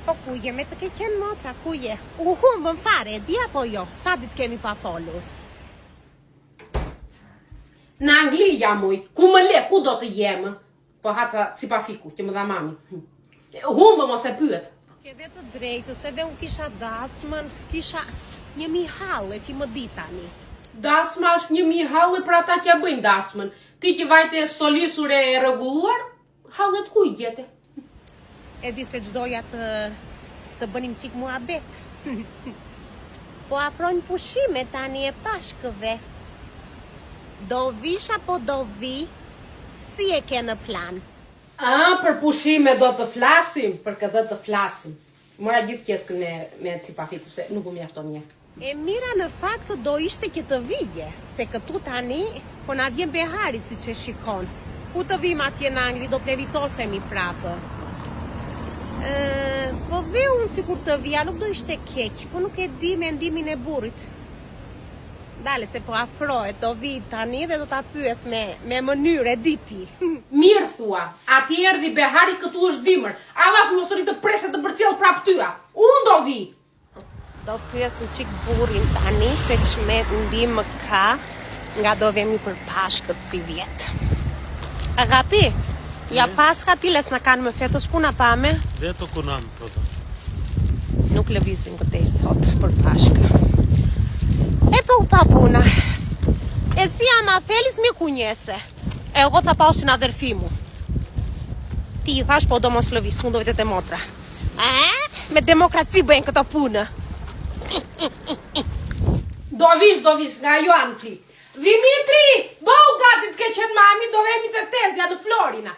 Po ku je me të ke qenë motra, ku je? U humbën fare, di apo jo? Sa ditë kemi pa folur? Në Angli jam uj, ku më le, ku do të jemë? Po haca si pa fiku, që më dha mami. Humbë mos e pyet. Ke dhe të drejtës, edhe unë kisha dasmën, kisha 1000 halle, ti më di tani. Dasma është 1000 halle për ata që bëjnë dasmën. Ti që vajte stolisur e rregulluar, hallet ku I gjete? E di se çdoja të bënim qik muhabet. Po afrojnë pushime tani e pashkëve. Do vish apo do vi? Si e ke në plan? Për pushime do të flasim, për këtë të flasim. Mora gjithë kjeskën me si pa fiku, se nuk u mjafton një. E mira në fakt do ishte që të vije, se këtu tani, po na vjen behari si që shikon. Ku të vim atje në Angli, do plevitosemi prapë. Po dhe unë si kur të vija, nuk do ishte keq, po nuk e di mendimin e burrit. Dale, se po afrohet, do vi tani dhe do ta pyes me mënyrë, e diti. Mirë thua, ati erdhi behari këtu është dimër. Avash mos rritë të preset të përcjell prap tyja. Unë do vi. Do pyesim qik burin tani, se që mendim më ka, nga do vemi për pashkët si vjetë. Agapi, ja paska tiles na kanë më fetë shpuna pame? Dhe të kunam, proto. Nuk lëvizim këtej thot për pashkë. E po u pa puna. E si ama thelis mi kunjese. E o ta paushin adherfimu. Ti I thash po do mos lëviz, unë do vetet e motra. Me demokraci bëjnë këto punë. Do vish, nga jo anë fli. Dimitri, bëu gati të ke qenë mami, do vemi të tezja në Florina.